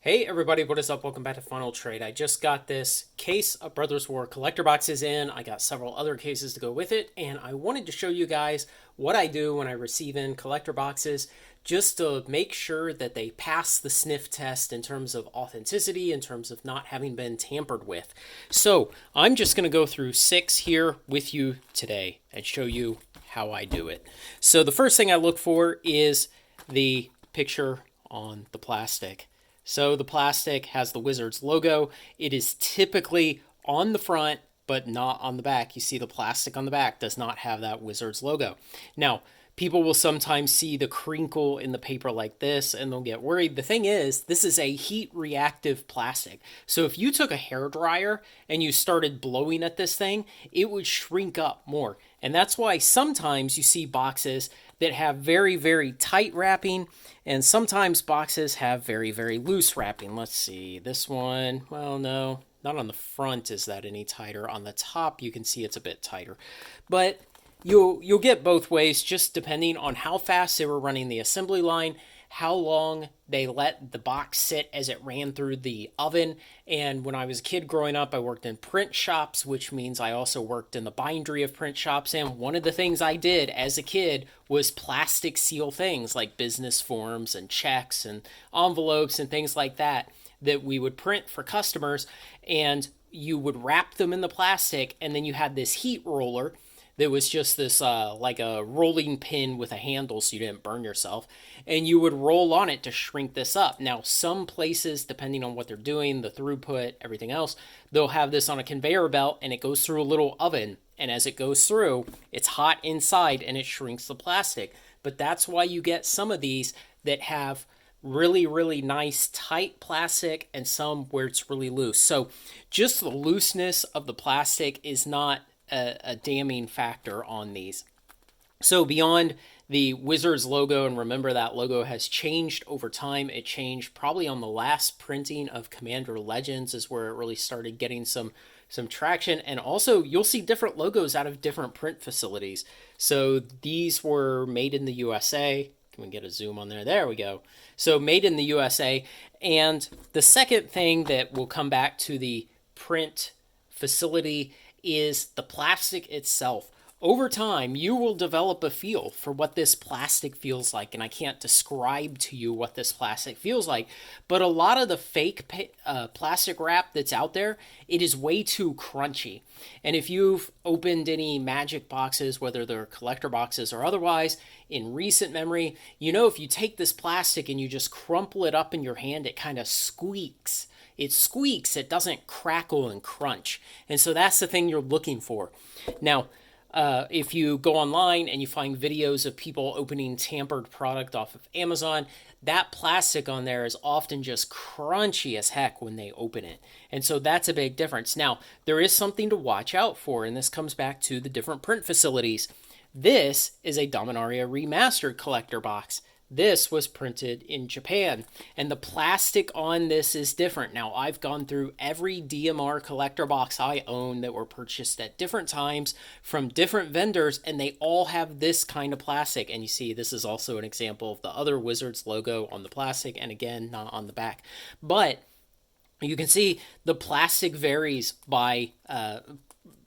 Hey everybody, what is up? Welcome back to Final Trade. I just got this case of Brothers War collector boxes in. I got several other cases to go with it, and I wanted to show you guys what I do when I receive in collector boxes just to make sure that they pass the sniff test in terms of authenticity, in terms of not having been tampered with. So I'm just going to go through 6 here with you today and show you how I do it. So the first thing I look for is the picture on the plastic. So the plastic has the Wizards logo. It is typically on the front, but not on the back. You see the plastic on the back does not have that Wizards logo. Now, people will sometimes see the crinkle in the paper like this and they'll get worried. The thing is, this is a heat reactive plastic. So if you took a hairdryer and you started blowing at this thing, it would shrink up more. And that's why sometimes you see boxes that have very, very tight wrapping, and sometimes boxes have very, very loose wrapping. Let's see, this one, well, no, not on the front is that any tighter. On the top, you can see it's a bit tighter. But you'll get both ways, just depending on how fast they were running the assembly line, how long they let the box sit as it ran through the oven. And when I was a kid growing up, I worked in print shops, which means I also worked in the bindery of print shops. And one of the things I did as a kid was plastic seal things like business forms and checks and envelopes and things like that we would print for customers. And you would wrap them in the plastic, and then you had this heat roller that was just this like a rolling pin with a handle so you didn't burn yourself, and you would roll on it to shrink this up. Now, some places, depending on what they're doing, the throughput, everything else, they'll have this on a conveyor belt and it goes through a little oven, and as it goes through, it's hot inside and it shrinks the plastic. But that's why you get some of these that have really, really nice tight plastic and some where it's really loose. So just the looseness of the plastic is not a damning factor on these. So beyond the Wizards logo, and remember that logo has changed over time. It changed probably on the last printing of Commander Legends is where it really started getting some traction. And also you'll see different logos out of different print facilities. So these were made in the USA. Can we get a zoom on there? There we go. So made in the USA. And the second thing that will come back to the print facility is the plastic itself. Over time, you will develop a feel for what this plastic feels like, and I can't describe to you what this plastic feels like, but a lot of the fake plastic wrap that's out there, it is way too crunchy. And if you've opened any Magic boxes, whether they're collector boxes or otherwise, in recent memory, you know if you take this plastic and you just crumple it up in your hand, it kind of squeaks. It squeaks, it doesn't crackle and crunch. And so that's the thing you're looking for. Now, if you go online and you find videos of people opening tampered product off of Amazon, that plastic on there is often just crunchy as heck when they open it. And so that's a big difference. Now, there is something to watch out for, and this comes back to the different print facilities. This is a Dominaria Remastered collector box. This was printed in Japan, and the plastic on this is different. Now, I've gone through every DMR collector box I own that were purchased at different times from different vendors, and they all have this kind of plastic. And you see, this is also an example of the other Wizards logo on the plastic, and again, not on the back. But you can see the plastic varies by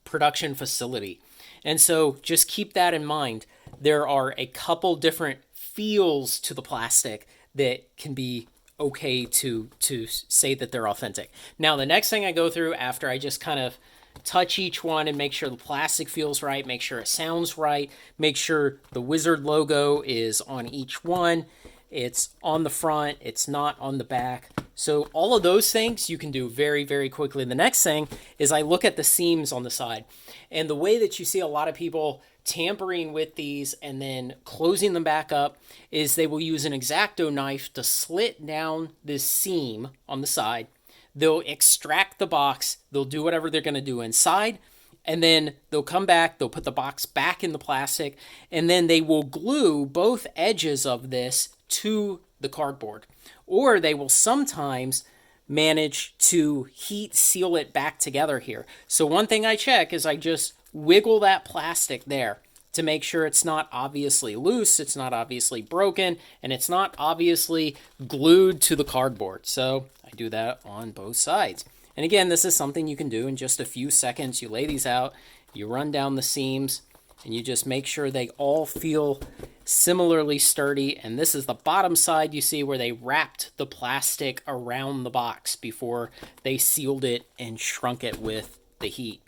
production facility. And so just keep that in mind. There are a couple different feels to the plastic that can be okay to say that they're authentic. Now, the next thing I go through after I just kind of touch each one and make sure the plastic feels right, make sure it sounds right, make sure the Wizard logo is on each one, it's on the front, it's not on the back. So all of those things you can do very, very quickly. The next thing is I look at the seams on the side. And the way that you see a lot of people tampering with these and then closing them back up is they will use an X-Acto knife to slit down this seam on the side. They'll extract the box. They'll do whatever they're going to do inside. And then they'll come back. They'll put the box back in the plastic. And then they will glue both edges of this to the cardboard. Or they will sometimes manage to heat seal it back together here. So one thing I check is I just wiggle that plastic there to make sure it's not obviously loose, it's not obviously broken, and it's not obviously glued to the cardboard. So I do that on both sides. And again, this is something you can do in just a few seconds. You lay these out, you run down the seams, and you just make sure they all feel similarly sturdy. And this is the bottom side, you see, where they wrapped the plastic around the box before they sealed it and shrunk it with the heat.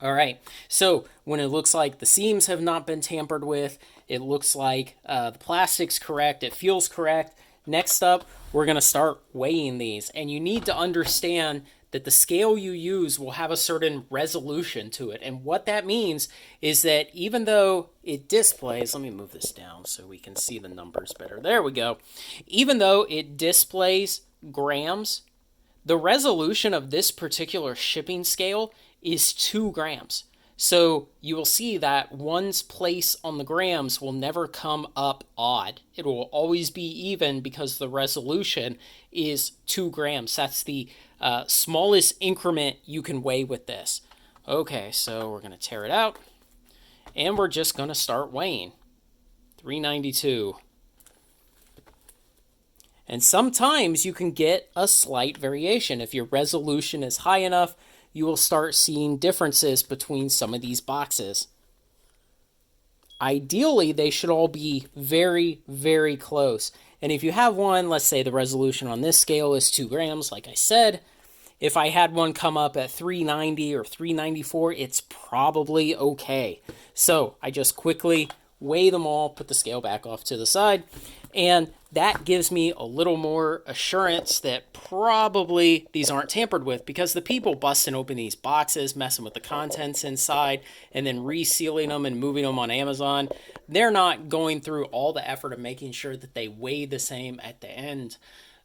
All right, so when it looks like the seams have not been tampered with, it looks like the plastic's correct, it feels correct. Next up, we're going to start weighing these. And you need to understand that the scale you use will have a certain resolution to it. And what that means is that even though it displays, let me move this down so we can see the numbers better. There we go. Even though it displays grams, the resolution of this particular shipping scale is 2 grams. So you will see that one's place on the grams will never come up odd. It will always be even because the resolution is 2 grams. That's the smallest increment you can weigh with this. Okay, so we're going to tear it out, and we're just going to start weighing. 392. And sometimes you can get a slight variation. If your resolution is high enough, you will start seeing differences between some of these boxes. Ideally, they should all be very, very close. And if you have one, let's say the resolution on this scale is 2 grams, like I said, if I had one come up at 390 or 394, it's probably okay. So I just quickly weigh them all, put the scale back off to the side, and that gives me a little more assurance that probably these aren't tampered with, because the people busting open these boxes, messing with the contents inside, and then resealing them and moving them on Amazon, they're not going through all the effort of making sure that they weigh the same at the end.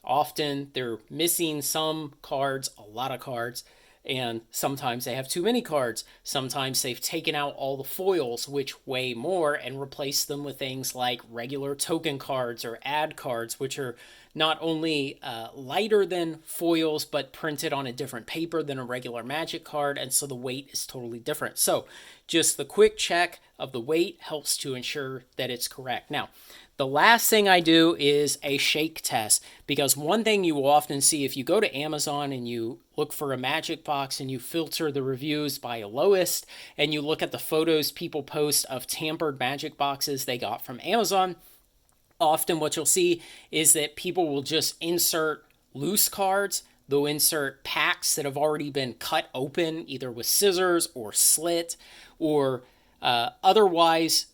Often they're missing some cards, a lot of cards, and sometimes they have too many cards. Sometimes they've taken out all the foils, which weigh more, and replaced them with things like regular token cards or ad cards, which are not only lighter than foils, but printed on a different paper than a regular Magic card, and so the weight is totally different. So just the quick check of the weight helps to ensure that it's correct. Now, the last thing I do is a shake test, because one thing you will often see if you go to Amazon and you look for a Magic box and you filter the reviews by lowest and you look at the photos people post of tampered Magic boxes they got from Amazon, often what you'll see is that people will just insert loose cards. They'll insert packs that have already been cut open, either with scissors or slit or otherwise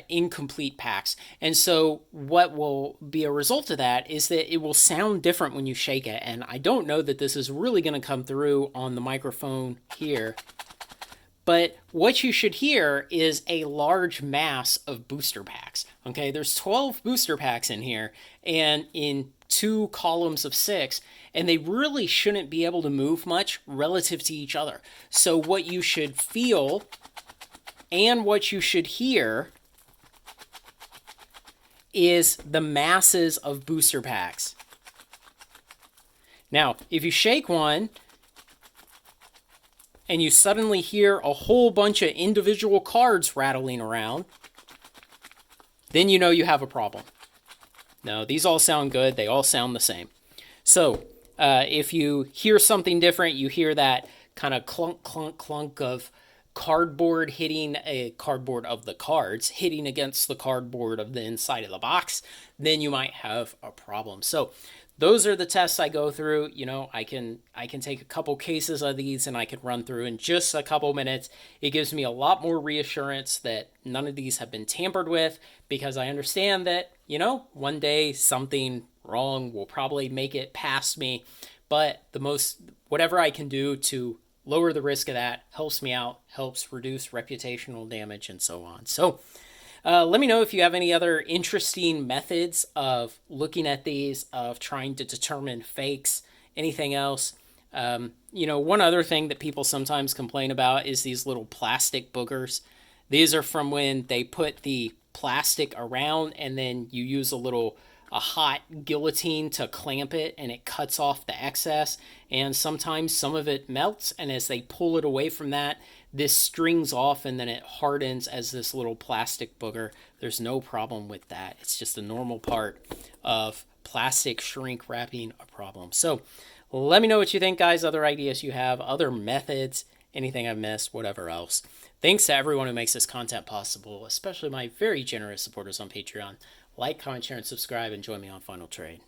incomplete packs. And so what will be a result of that is that it will sound different when you shake it. And I don't know that this is really going to come through on the microphone here, but what you should hear is a large mass of booster packs. Okay, there's 12 booster packs in here and in 2 columns of 6, and they really shouldn't be able to move much relative to each other. So what you should feel and what you should hear is the masses of booster packs. Now, if you shake one and you suddenly hear a whole bunch of individual cards rattling around, then you know you have a problem. No, these all sound good. They all sound the same. So if you hear something different, you hear that kind of clunk, clunk, clunk of cardboard hitting a cardboard of the cards hitting against the cardboard of the inside of the box, then you might have a problem. So those are the tests I go through. You know, I can take a couple cases of these and I can run through in just a couple minutes. It gives me a lot more reassurance that none of these have been tampered with, because I understand that, you know, one day something wrong will probably make it past me, but whatever I can do to lower the risk of that helps me out, helps reduce reputational damage, and so on. So let me know if you have any other interesting methods of looking at these, of trying to determine fakes, anything else. One other thing that people sometimes complain about is these little plastic boogers. These are from when they put the plastic around and then you use a hot guillotine to clamp it, and it cuts off the excess, and sometimes some of it melts, and as they pull it away from that, this strings off and then it hardens as this little plastic booger. There's no problem with that. It's just a normal part of plastic shrink wrapping a problem. So let me know what you think, guys, other ideas you have, other methods, anything I've missed, whatever else. Thanks to everyone who makes this content possible, especially my very generous supporters on Patreon. Like, comment, share, and subscribe, and join me on Final Trade.